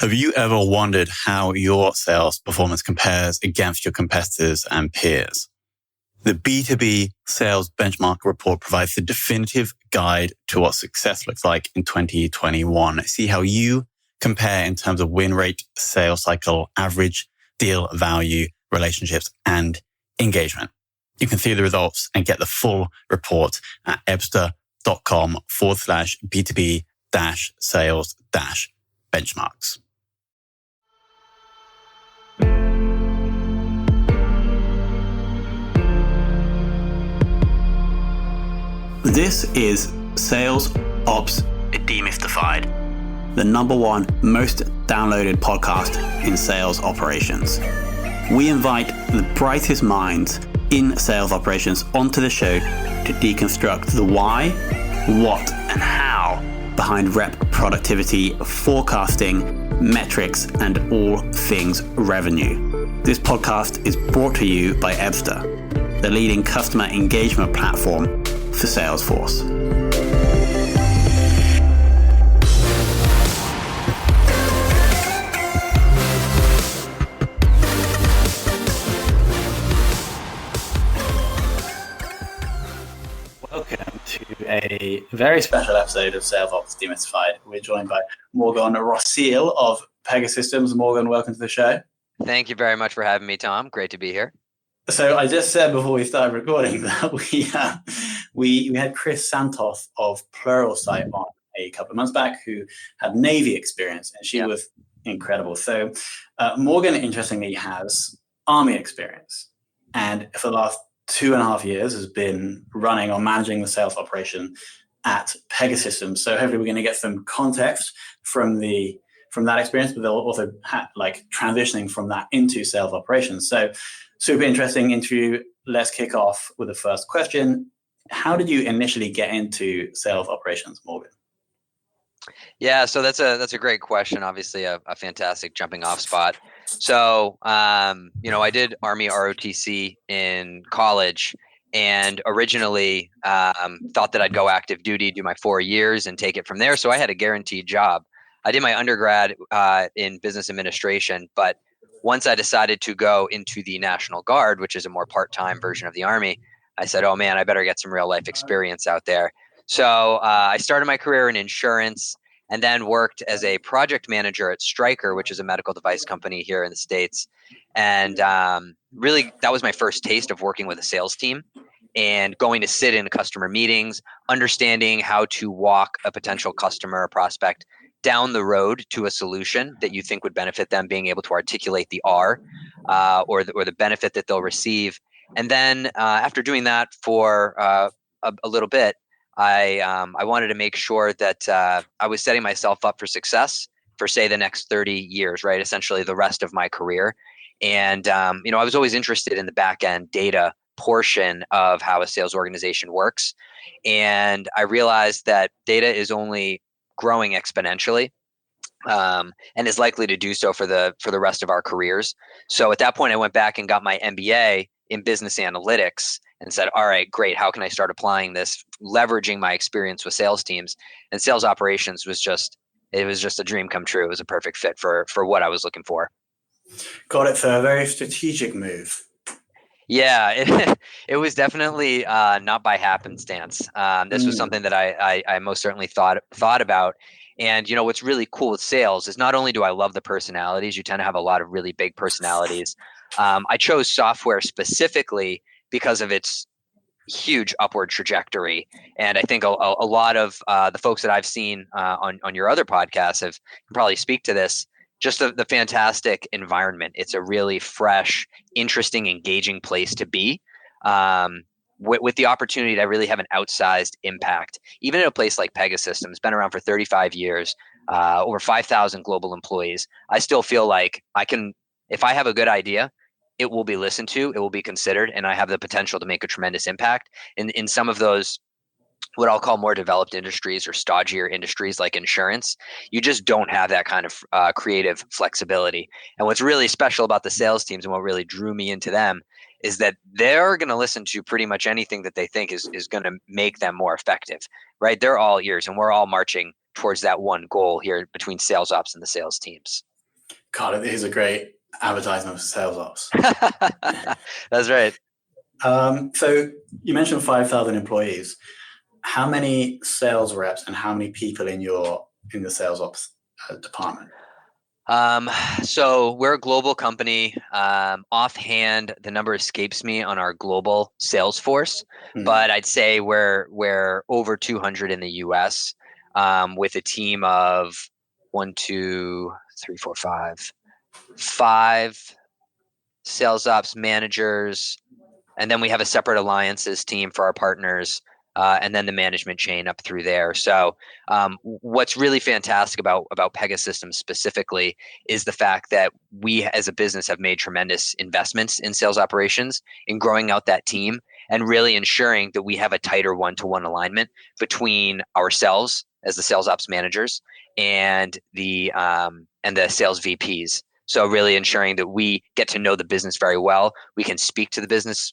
Have you ever wondered how your sales performance compares against your competitors and peers? The B2B Sales Benchmark Report provides the definitive guide to what success looks like in 2021. See how you compare in terms of win rate, sales cycle, average deal value, relationships, and engagement. You can see the results and get the full report at ebster.com/B2B-sales-benchmarks. This is Sales Ops Demystified, the #1 most downloaded podcast in sales operations. We invite the brightest minds in sales operations onto the show to deconstruct the why, what, and how behind rep productivity, forecasting, metrics, and all things revenue. This podcast is brought to you by Ebster, the leading customer engagement platform for Salesforce. Welcome to a very special episode of Sales Ops Demystified. We're joined by Morgan Rosseel of Pegasystems. Morgan, welcome to the show. Thank you very much for having me, Tom. Great to be here. So I just said before we started recording that we had Chris Santos of Pluralsight on a couple of months back, who had Navy experience, and she was incredible. So Morgan, interestingly, has Army experience, and for the last 2.5 years has been running or managing the sales operation at Pegasystems. So hopefully we're going to get some context from that experience, but they'll also transitioning from that into sales operations. So super interesting interview. Let's kick off with the first question. How did you initially get into sales operations, Morgan? Yeah, so that's a great question. Obviously, a fantastic jumping off spot. So, I did Army ROTC in college, and originally thought that I'd go active duty, do my 4 years, and take it from there. So I had a guaranteed job. I did my undergrad in business administration, but once I decided to go into the National Guard, which is a more part-time version of the Army, I said, oh man, I better get some real life experience out there. So I started my career in insurance and then worked as a project manager at Stryker, which is a medical device company here in the States. And really, that was my first taste of working with a sales team and going to sit in customer meetings, understanding how to walk a potential customer or prospect down the road to a solution that you think would benefit them, being able to articulate the R or the benefit that they'll receive. And then after doing that for a little bit, I wanted to make sure that I was setting myself up for success for, say, the next 30 years, right? Essentially the rest of my career. And, I was always interested in the back end data portion of how a sales organization works. And I realized that data is only growing exponentially, and is likely to do so for the rest of our careers. So at that point, I went back and got my MBA in business analytics and said, all right, great. How can I start applying this, leveraging my experience with sales teams? And sales operations was just a dream come true. It was a perfect fit for what I was looking for. Got it. For a very strategic move. Yeah, it was definitely not by happenstance. This was something that I most certainly thought about. And what's really cool with sales is not only do I love the personalities, you tend to have a lot of really big personalities. I chose software specifically because of its huge upward trajectory. And I think a lot of the folks that I've seen on your other podcasts can probably speak to this. Just the fantastic environment. It's a really fresh, interesting, engaging place to be, with the opportunity to really have an outsized impact. Even at a place like Pegasystems, been around for 35 years, over 5,000 global employees. I still feel like if I have a good idea, it will be listened to, it will be considered, and I have the potential to make a tremendous impact in some of those what I'll call more developed industries or stodgier industries like insurance. You just don't have that kind of creative flexibility. And what's really special about the sales teams and what really drew me into them is that they're going to listen to pretty much anything that they think is going to make them more effective, right? They're all ears, and we're all marching towards that one goal here between sales ops and the sales teams. God, it is a great advertisement for sales ops. That's right. So you mentioned 5,000 employees. How many sales reps and how many people in the sales ops department? So we're a global company. Offhand, the number escapes me on our global sales force, but I'd say we're over 200 in the US, with a team of one, two, three, four, five sales ops managers, and then we have a separate alliances team for our partners, and then the management chain up through there. So what's really fantastic about Pegasystems specifically is the fact that we as a business have made tremendous investments in sales operations, in growing out that team, and really ensuring that we have a tighter one-to-one alignment between ourselves as the sales ops managers and the sales VPs. So really ensuring that we get to know the business very well. We can speak to the business,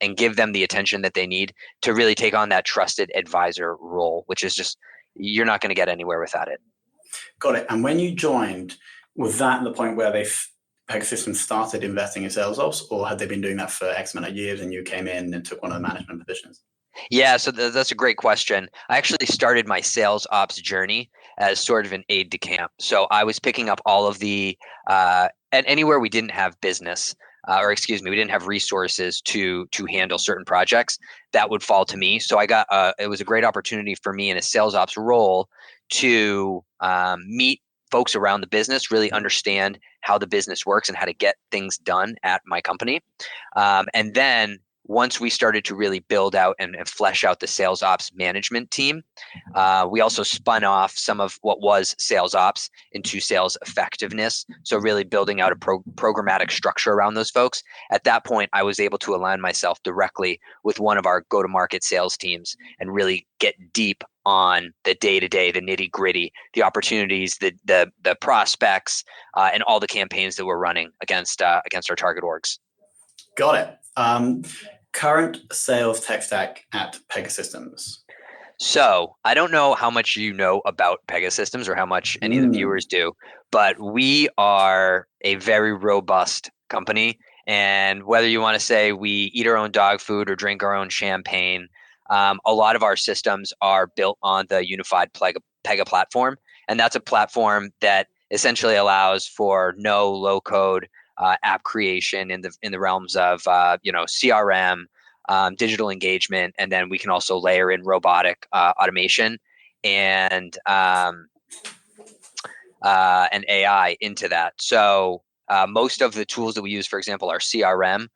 and give them the attention that they need to really take on that trusted advisor role, which is just, you're not going to get anywhere without it. Got it. And when you joined, was that the point where Pegasystems started investing in sales ops, or had they been doing that for X amount of years and you came in and took one of the management positions? Yeah, so that's a great question. I actually started my sales ops journey as sort of an aide de camp. So I was picking up all of the, and anywhere we didn't have business, or excuse me, we didn't have resources to handle certain projects, that would fall to me. So I got, it was a great opportunity for me in a sales ops role to meet folks around the business, really understand how the business works and how to get things done at my company. And then once we started to really build out and flesh out the sales ops management team, we also spun off some of what was sales ops into sales effectiveness. So really building out a programmatic structure around those folks. At that point, I was able to align myself directly with one of our go-to-market sales teams and really get deep on the day-to-day, the nitty-gritty, the opportunities, the prospects, and all the campaigns that we're running against our target orgs. Got it. Current sales tech stack at Pegasystems. So I don't know how much you know about Pegasystems or how much any of the viewers do, but we are a very robust company. And whether you want to say we eat our own dog food or drink our own champagne, a lot of our systems are built on the unified Pega platform. And that's a platform that essentially allows for no low code app creation in the realms of CRM, digital engagement, and then we can also layer in robotic automation and AI into that. So most of the tools that we use, for example, our CRM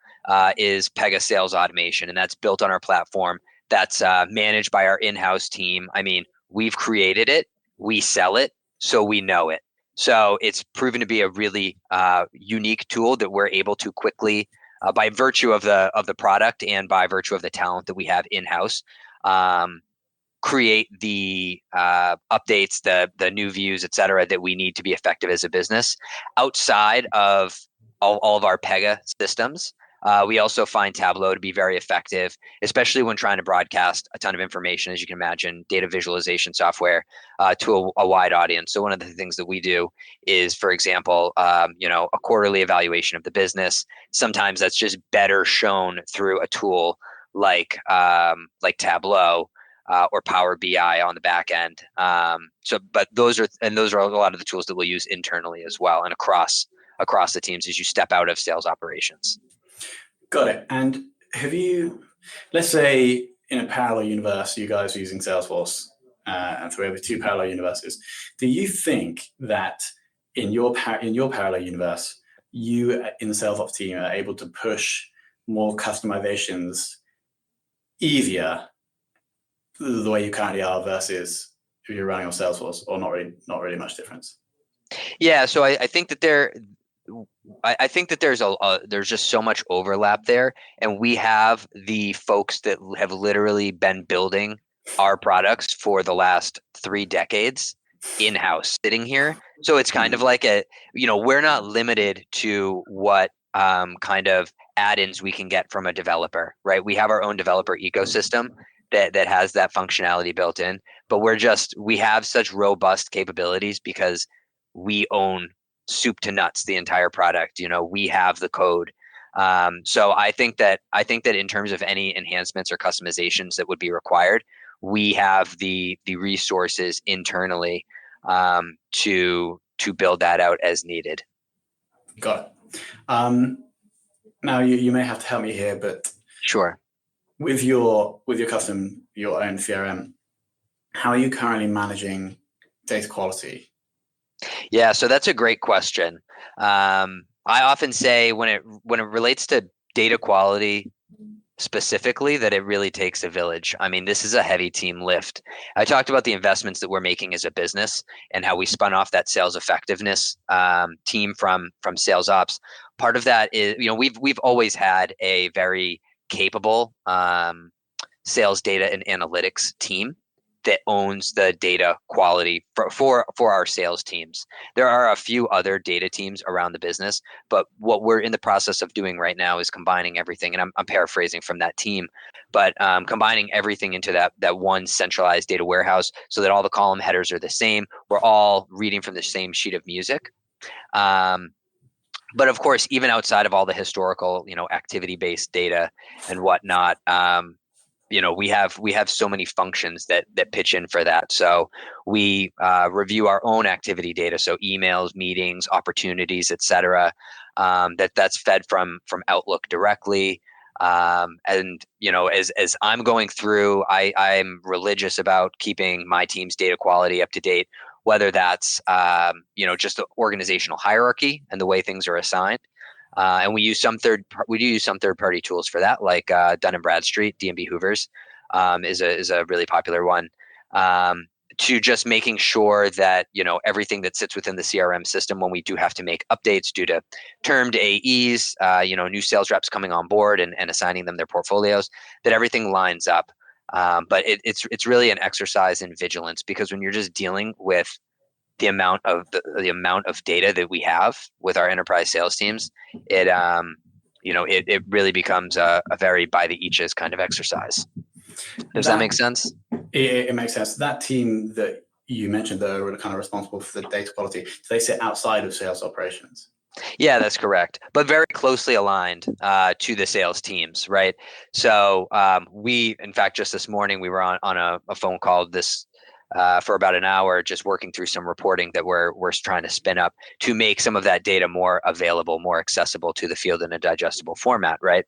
is Pega Sales Automation, and that's built on our platform. That's managed by our in-house team. I mean, we've created it, we sell it, so we know it. So it's proven to be a really unique tool that we're able to quickly, by virtue of the product and by virtue of the talent that we have in-house, create the updates, the new views, et cetera, that we need to be effective as a business. Outside of all of our Pega systems, we also find Tableau to be very effective, especially when trying to broadcast a ton of information, as you can imagine, data visualization software to a wide audience. So one of the things that we do is, for example, a quarterly evaluation of the business. Sometimes that's just better shown through a tool like Tableau or Power BI on the back end. But those are a lot of the tools that we'll use internally as well and across the teams as you step out of sales operations. Got it. And have you, let's say in a parallel universe, you guys are using Salesforce, and so we have two parallel universes. Do you think that in your parallel universe, you in the sales ops team are able to push more customizations easier the way you currently are versus if you're running on Salesforce, or not really much difference? Yeah, so I think that there's just so much overlap there, and we have the folks that have literally been building our products for the last 3 decades in-house sitting here. So it's kind of like we're not limited to what kind of add-ins we can get from a developer, right? We have our own developer ecosystem that has that functionality built in, but we have such robust capabilities because we own soup to nuts, the entire product. We have the code. So I think that in terms of any enhancements or customizations that would be required, we have the resources internally to build that out as needed. Got it. Now you may have to help me here, but sure. With your your own CRM, how are you currently managing data quality? Yeah, so that's a great question. I often say when it relates to data quality specifically, that it really takes a village. I mean, this is a heavy team lift. I talked about the investments that we're making as a business and how we spun off that sales effectiveness team from sales ops. Part of that is, we've always had a very capable sales data and analytics team that owns the data quality for our sales teams. There are a few other data teams around the business, but what we're in the process of doing right now is combining everything. And I'm paraphrasing from that team, but combining everything into that one centralized data warehouse so that all the column headers are the same. We're all reading from the same sheet of music. But of course, even outside of all the historical, activity-based data and whatnot, we have so many functions that pitch in for that. So we review our own activity data, so emails, meetings, opportunities, etc. That's fed from Outlook directly. And as I'm going through, I'm religious about keeping my team's data quality up to date, whether that's just the organizational hierarchy and the way things are assigned. And we do use some third-party tools for that, like Dun & Bradstreet, D&B Hoovers is a really popular one, to just making sure that everything that sits within the CRM system, when we do have to make updates due to termed AEs, new sales reps coming on board and assigning them their portfolios, that everything lines up. But it's really an exercise in vigilance, because when you're just dealing with the amount of data that we have with our enterprise sales teams, it really becomes a very by the eaches kind of exercise. Does that make sense? It makes sense. That team that you mentioned that are kind of responsible for the data quality, do they sit outside of sales operations? Yeah, that's correct, but very closely aligned to the sales teams, right? So we, in fact, just this morning, we were on a phone call for about an hour, just working through some reporting that we're trying to spin up to make some of that data more available, more accessible to the field in a digestible format, right?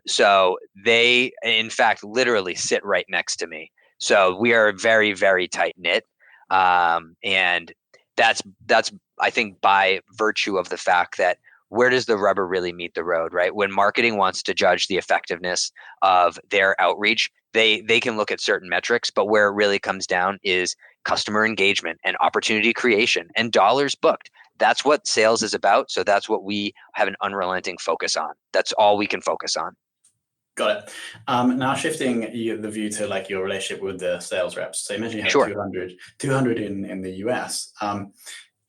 So they, in fact, literally sit right next to me. So we are very, very tight knit, and that's I think by virtue of the fact that where does the rubber really meet the road, right? When marketing wants to judge the effectiveness of their outreach, they can look at certain metrics, but where it really comes down is customer engagement and opportunity creation and dollars booked. That's what sales is about. So that's what we have an unrelenting focus on. That's all we can focus on. Got it. Now shifting the view to like your relationship with the sales reps. So you mentioned you have Sure. 200 in the US.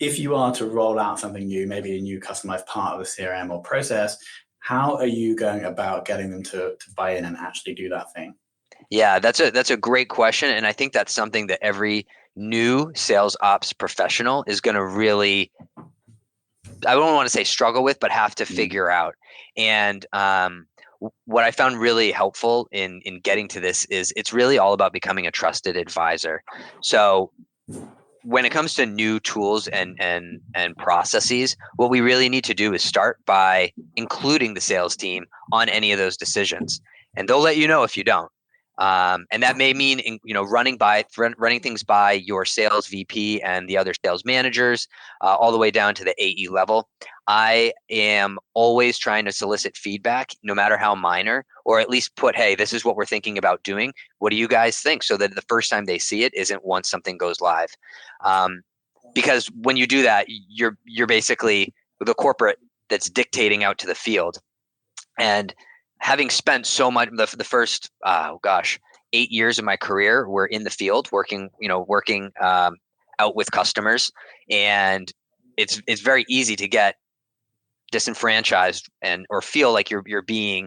If you are to roll out something new, maybe a new customized part of the CRM or process, how are you going about getting them to buy in and actually do that thing? Yeah, that's a great question, and I think that's something that every new sales ops professional is going to really, I don't want to say struggle with, but have to figure out. And what I found really helpful in getting to this is it's really all about becoming a trusted advisor. So when it comes to new tools and processes, what we really need to do is start by including the sales team on any of those decisions, and they'll let you know if you don't. And that may mean, running things by your sales VP and the other sales managers, all the way down to the AE level. I am always trying to solicit feedback, no matter how minor, or at least put, hey, this is what we're thinking about doing. What do you guys think? So that the first time they see it isn't once something goes live. Because when you do that, you're basically the corporate that's dictating out to the field. And having spent so much, the first 8 years of my career were in the field working out with customers, and it's very easy to get disenfranchised or feel like you're being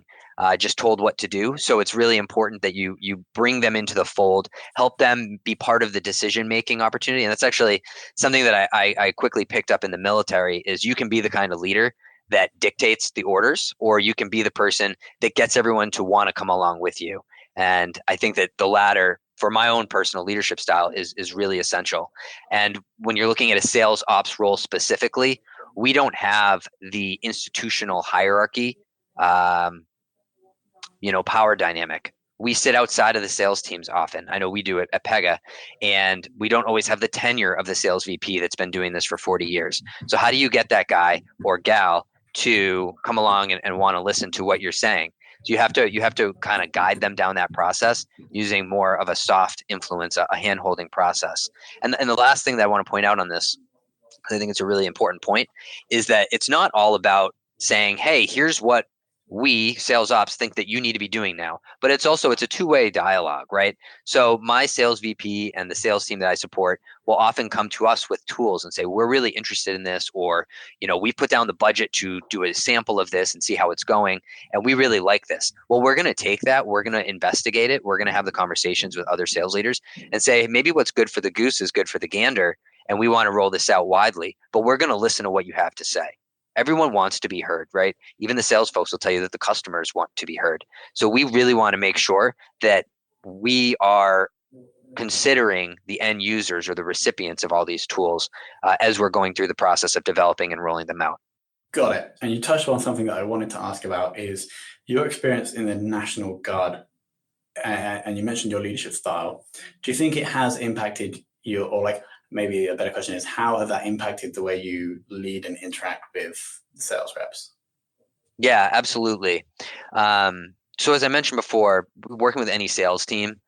just told what to do. So it's really important that you bring them into the fold, help them be part of the decision-making opportunity. And that's actually something that I quickly picked up in the military is you can be the kind of leader that dictates the orders, or you can be the person that gets everyone to want to come along with you. And I think that the latter, for my own personal leadership style, is really essential. And when you're looking at a sales ops role specifically, we don't have the institutional hierarchy, um, power dynamic. We sit outside of the sales teams often. I know we do it at Pega, and we don't always have the tenure of the sales VP that's been doing this for 40 years. So how do you get that guy or gal to come along and want to listen to what you're saying? So you have to kind of guide them down that process using more of a soft influence, a hand-holding process. And the last thing that I want to point out on this, I think it's a really important point, is that it's not all about saying, hey, here's what we sales ops think that you need to be doing now, but it's a two-way dialogue, right? So my sales VP and the sales team that I support will often come to us with tools and say, we're really interested in this, or we put down the budget to do a sample of this and see how it's going, and we really like this. Well, we're going to take that, we're going to investigate it, we're going to have the conversations with other sales leaders and say, maybe what's good for the goose is good for the gander, and we want to roll this out widely, but we're going to listen to what you have to say. Everyone wants to be heard, right? Even the sales folks will tell you that the customers want to be heard. So we really want to make sure that we are considering the end users or the recipients of all these tools as we're going through the process of developing and rolling them out. Got it. And you touched on something that I wanted to ask about is your experience in the National Guard, and you mentioned your leadership style. Do you think it has impacted you, or like maybe a better question is, how has that impacted the way you lead and interact with sales reps? Yeah, absolutely. So as I mentioned before, working with any sales team,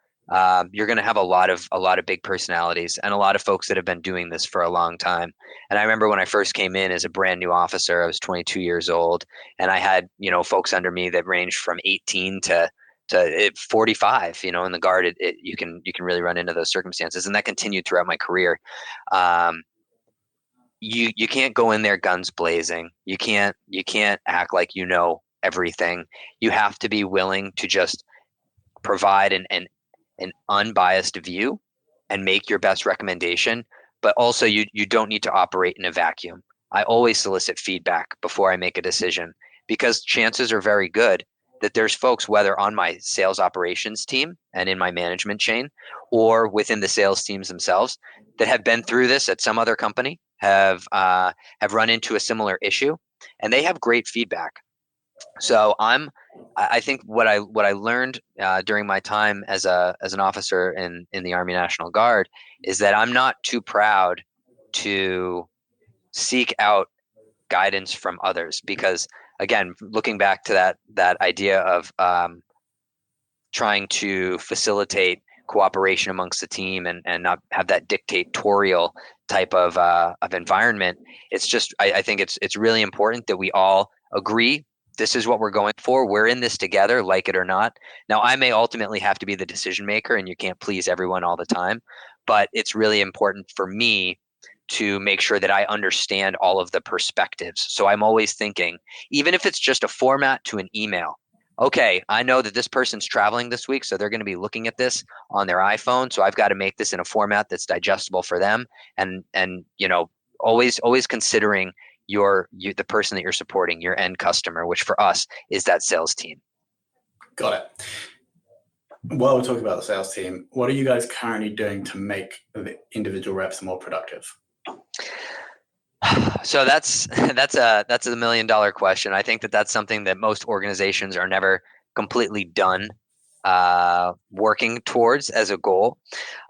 you're going to have a lot of big personalities and a lot of folks that have been doing this for a long time. And I remember when I first came in as a brand new officer, I was 22 years old, and I had folks under me that ranged from 18 to 45. In the Guard, you can really run into those circumstances, and that continued throughout my career. You can't go in there guns blazing. You can't act like you know everything. You have to be willing to just provide an unbiased view and make your best recommendation, but also you don't need to operate in a vacuum. I always solicit feedback before I make a decision, because chances are very good that there's folks, whether on my sales operations team and in my management chain, or within the sales teams themselves, that have been through this at some other company, have run into a similar issue, and they have great feedback. So I think what I learned during my time as an officer in the Army National Guard is that I'm not too proud to seek out guidance from others, because again, looking back to that idea of trying to facilitate cooperation amongst the team and not have that dictatorial type of environment, it's just I think it's really important that we all agree this is what we're going for. We're in this together, like it or not. Now, I may ultimately have to be the decision maker, and you can't please everyone all the time, but it's really important for me to make sure that I understand all of the perspectives. So I'm always thinking, even if it's just a format to an email, okay, I know that this person's traveling this week, so they're going to be looking at this on their iPhone. So I've got to make this in a format that's digestible for them. And always considering the person that you're supporting, your end customer, which for us is that sales team. Got it. While we're talking about the sales team, what are you guys currently doing to make the individual reps more productive? So that's a $1 million question. I think that's something that most organizations are never completely done working towards as a goal.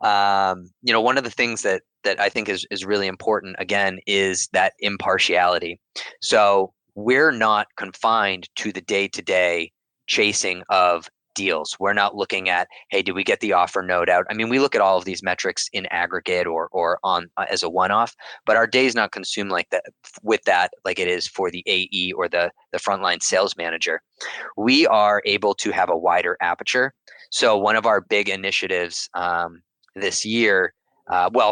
One of the things that I think is really important, again, is that impartiality. So we're not confined to the day-to-day chasing of deals. We're not looking at, hey, did we get the offer note out? I mean, we look at all of these metrics in aggregate or on as a one-off, but our day is not consumed like that with that, like it is for the AE or the frontline sales manager. We are able to have a wider aperture. So one of our big initiatives this year,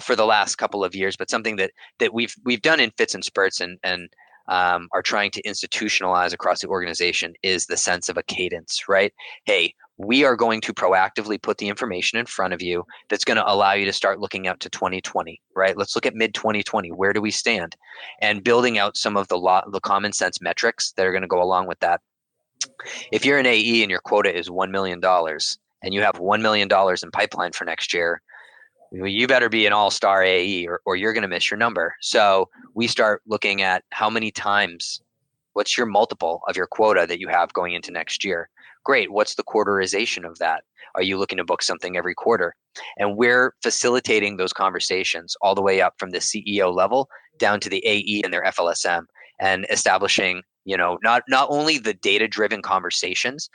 for the last couple of years, but something that we've done in fits and spurts, and are trying to institutionalize across the organization is the sense of a cadence, right? Hey, we are going to proactively put the information in front of you that's going to allow you to start looking out to 2020, right? Let's look at mid 2020. Where do we stand? And building out some of the common sense metrics that are going to go along with that. If you're an AE and your quota is $1 million and you have $1 million in pipeline for next year, you better be an all-star AE or you're going to miss your number. So we start looking at how many times, what's your multiple of your quota that you have going into next year? Great. What's the quarterization of that? Are you looking to book something every quarter? And we're facilitating those conversations all the way up from the CEO level down to the AE and their FLSM, and establishing, not only the data-driven conversations,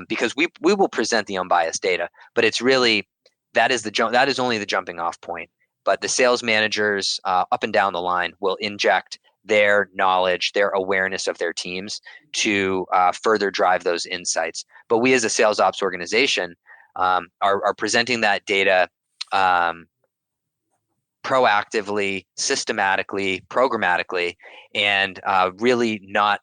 because we will present the unbiased data, but it's really that is only the jumping off point. But the sales managers up and down the line will inject their knowledge, their awareness of their teams to further drive those insights. But we as a sales ops organization are presenting that data proactively, systematically, programmatically, and really not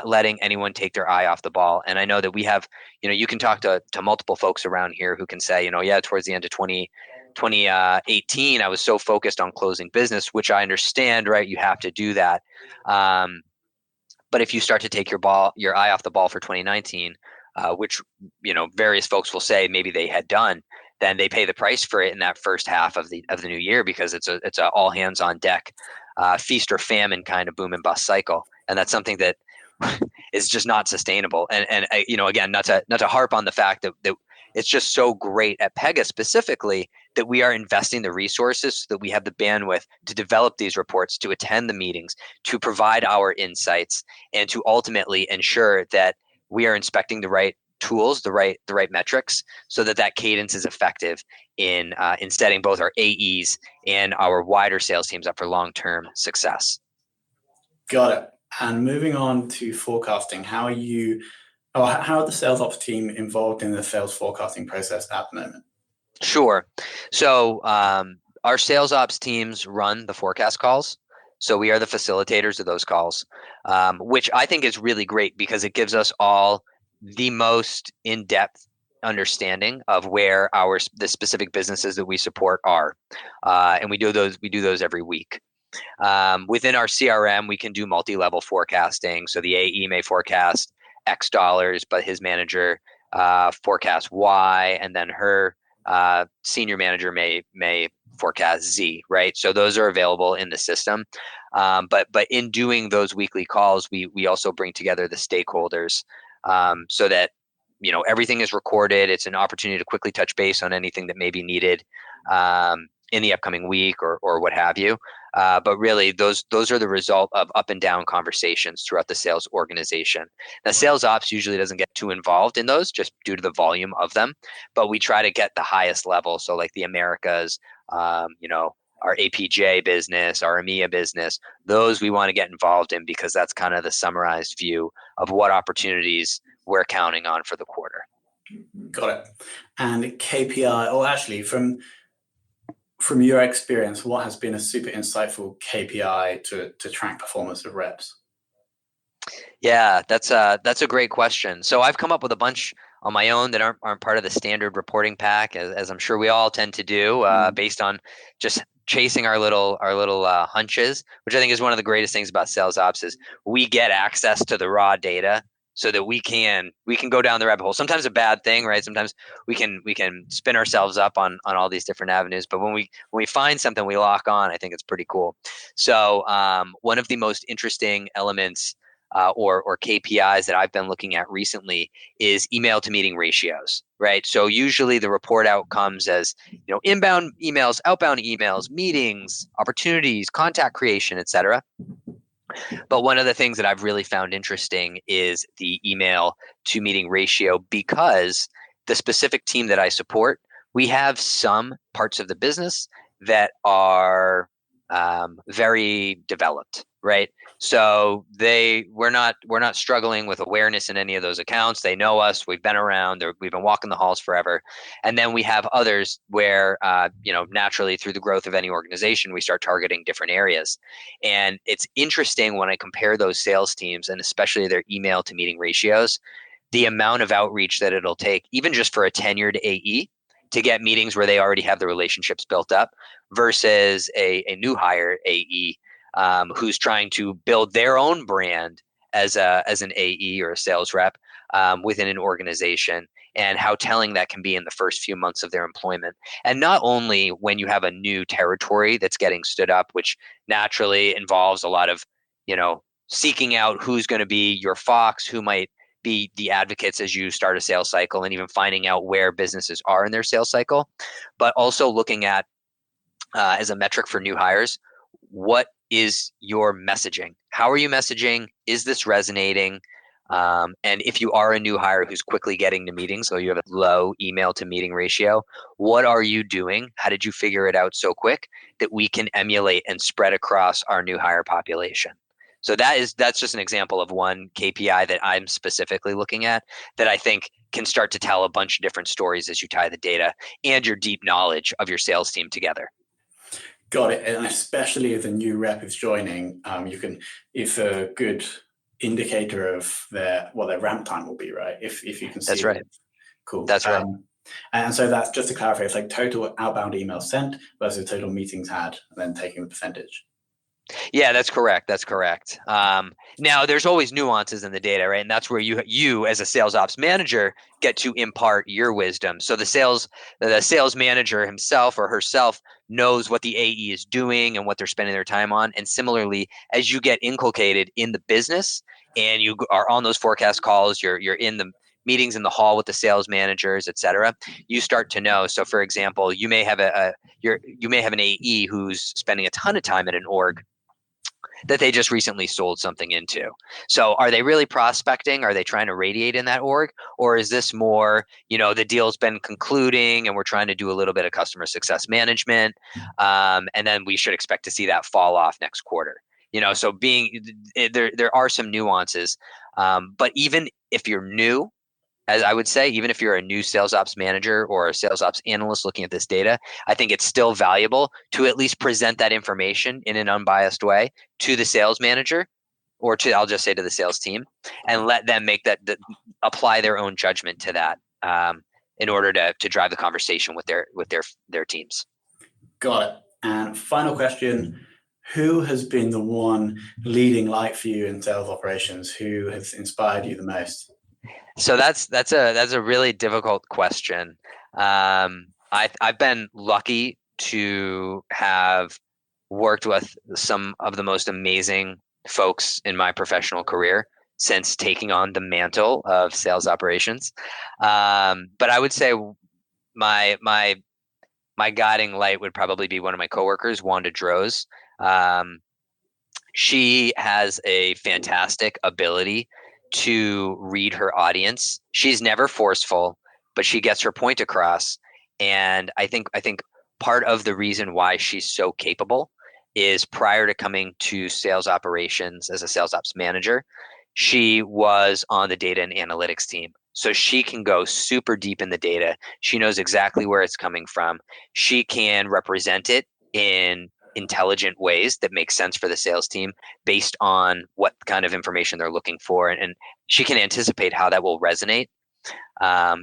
letting anyone take their eye off the ball. And I know that we have, you can talk to multiple folks around here who can say, yeah, towards the end of 2018, I was so focused on closing business, which I understand, right? You have to do that. But if you start to take your eye off the ball for 2019, which, various folks will say maybe they had done, then they pay the price for it in that first half of the new year, because it's a all hands on deck, feast or famine kind of boom and bust cycle. And that's something that is just not sustainable. And again, not to harp on the fact that it's just so great at Pega specifically that we are investing the resources so that we have the bandwidth to develop these reports, to attend the meetings, to provide our insights, and to ultimately ensure that we are inspecting the right tools, the right metrics, so that cadence is effective in setting both our AEs and our wider sales teams up for long-term success. Got it. And moving on to forecasting, how are the sales ops team involved in the sales forecasting process at the moment? Sure. So our sales ops teams run the forecast calls. So we are the facilitators of those calls, which I think is really great because it gives us all the most in-depth understanding of where the specific businesses that we support are, and we do those every week. Within our CRM, we can do multi-level forecasting. So the AE may forecast X dollars, but his manager forecasts Y, and then her senior manager may forecast Z, right? So those are available in the system. But in doing those weekly calls, we also bring together the stakeholders so that everything is recorded. It's an opportunity to quickly touch base on anything that may be needed in the upcoming week or what have you. But really, those are the result of up and down conversations throughout the sales organization. Now, sales ops usually doesn't get too involved in those just due to the volume of them, but we try to get the highest level. So like the Americas, our APJ business, our EMEA business, those we want to get involved in because that's kind of the summarized view of what opportunities we're counting on for the quarter. Got it. And KPI, or actually from your experience, what has been a super insightful KPI to track performance of reps? Yeah, that's a great question. So I've come up with a bunch on my own that aren't part of the standard reporting pack, as I'm sure we all tend to do, based on just chasing our little hunches, which I think is one of the greatest things about sales ops is we get access to the raw data so that we can go down the rabbit hole. Sometimes a bad thing, right? Sometimes we can spin ourselves up on all these different avenues. But when we find something we lock on, I think it's pretty cool. So one of the most interesting elements or KPIs that I've been looking at recently is email to meeting ratios, right? So usually the report out comes as inbound emails, outbound emails, meetings, opportunities, contact creation, etc. But one of the things that I've really found interesting is the email to meeting ratio, because the specific team that I support, we have some parts of the business that are very developed, right? So we're not struggling with awareness in any of those accounts. They know us. We've been around. We've been walking the halls forever. And then we have others where naturally through the growth of any organization, we start targeting different areas. And it's interesting when I compare those sales teams and especially their email to meeting ratios, the amount of outreach that it'll take, even just for a tenured AE, to get meetings where they already have the relationships built up versus a new hire AE who's trying to build their own brand as an AE or a sales rep within an organization, and how telling that can be in the first few months of their employment. And not only when you have a new territory that's getting stood up, which naturally involves a lot of, seeking out who's going to be your fox, who might be the advocates as you start a sales cycle, and even finding out where businesses are in their sales cycle, but also looking at as a metric for new hires, what is your messaging? How are you messaging? Is this resonating? And if you are a new hire who's quickly getting to meetings, so you have a low email to meeting ratio, what are you doing? How did you figure it out so quick that we can emulate and spread across our new hire population? So that's just an example of one KPI that I'm specifically looking at that I think can start to tell a bunch of different stories as you tie the data and your deep knowledge of your sales team together. Got it. And especially if a new rep is joining, it's a good indicator of what their ramp time will be, right? If you can see. That's right. Cool. That's right. And so that's just to clarify, it's like total outbound emails sent versus total meetings had, and then taking the percentage. Yeah, that's correct. That's correct. Now, there's always nuances in the data, right? And that's where you as a sales ops manager get to impart your wisdom. So the sales manager himself or herself knows what the AE is doing and what they're spending their time on. And similarly, as you get inculcated in the business and you are on those forecast calls, you're in the meetings in the hall with the sales managers, et cetera, you start to know. So, for example, you may have you may have an AE who's spending a ton of time at an org that they just recently sold something into. So are they really prospecting? Are they trying to radiate in that org? Or is this more, the deal's been concluding and we're trying to do a little bit of customer success management. And then we should expect to see that fall off next quarter. So there are some nuances. But even if you're new, as I would say, even if you're a new sales ops manager or a sales ops analyst looking at this data, I think it's still valuable to at least present that information in an unbiased way to the sales manager or I'll just say to the sales team, and let them make apply their own judgment to that in order to drive the conversation with their teams. Got it. And final question, who has been the one leading light for you in sales operations? Who has inspired you the most? So that's a really difficult question. I've been lucky to have worked with some of the most amazing folks in my professional career since taking on the mantle of sales operations. But I would say my guiding light would probably be one of my coworkers, Wanda Droz. She has a fantastic ability to read her audience. She's never forceful, but she gets her point across. And I think part of the reason why she's so capable is prior to coming to sales operations as a sales ops manager, she was on the data and analytics team. So she can go super deep in the data. She knows exactly where it's coming from. She can represent it in intelligent ways that make sense for the sales team based on what kind of information they're looking for. And she can anticipate how that will resonate.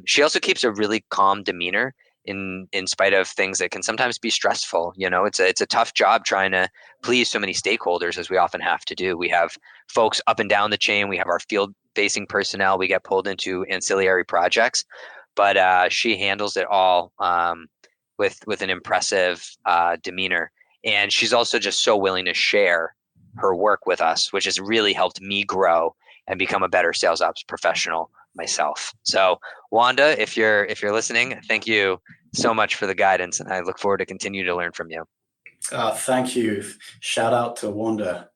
She also keeps a really calm demeanor in spite of things that can sometimes be stressful. It's a tough job trying to please so many stakeholders, as we often have to do. We have folks up and down the chain. We have our field facing personnel. We get pulled into ancillary projects, but she handles it all with an impressive demeanor. And she's also just so willing to share her work with us, which has really helped me grow and become a better sales ops professional myself. So Wanda, if you're listening, thank you so much for the guidance, and I look forward to continue to learn from you. Thank you. Shout out to Wanda.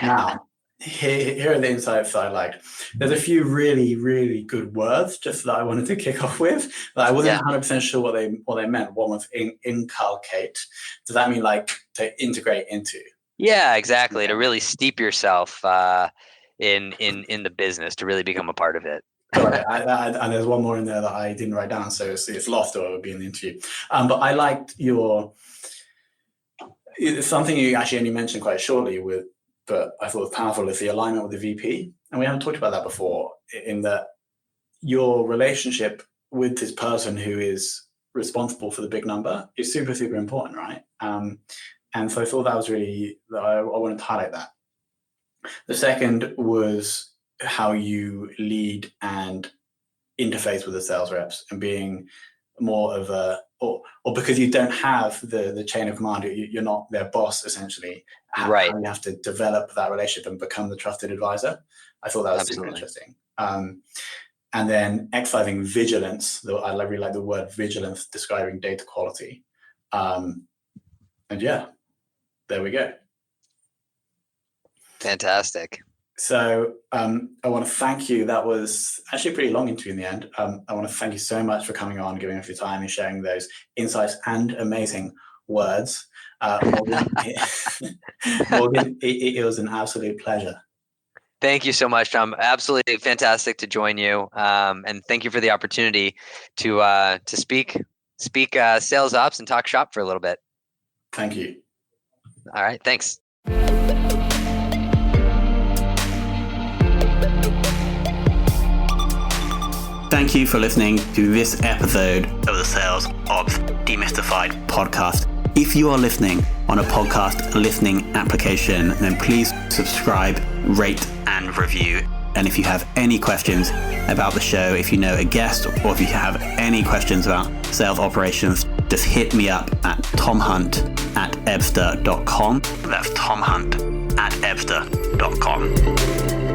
Now, here are the insights I liked. There's a few really, really good words just that I wanted to kick off with, but I wasn't 100% sure what they meant. One was inculcate. Does that mean like to integrate into? Yeah, exactly. To really steep yourself in the business, to really become a part of it. Got it. And there's one more in there that I didn't write down, so it's lost or it would be in the interview. But I liked something you actually only mentioned quite shortly but I thought was powerful, is the alignment with the VP. And we haven't talked about that before, in that your relationship with this person who is responsible for the big number is super, super important, right? And so I thought that was really, I wanted to highlight that. The second was how you lead and interface with the sales reps, and being more of or because you don't have the chain of command, you're not their boss essentially. Right. How you have to develop that relationship and become the trusted advisor. I thought that was super interesting. And then exercising vigilance. I really like the word vigilance describing data quality. And yeah, there we go. Fantastic. So I want to thank you. That was actually a pretty long interview in the end. I want to thank you so much for coming on, giving us your time and sharing those insights and amazing words. Morgan, it was an absolute pleasure. Thank you so much, Tom. Absolutely fantastic to join you. And thank you for the opportunity to speak sales ops and talk shop for a little bit. Thank you. All right. Thanks. Thank you for listening to this episode of the Sales Ops Demystified podcast. If you are listening on a podcast listening application, then please subscribe, rate, and review. And if you have any questions about the show, if you know a guest, or if you have any questions about sales operations, just hit me up at tomhunt@ebster.com. That's tomhunt@ebster.com.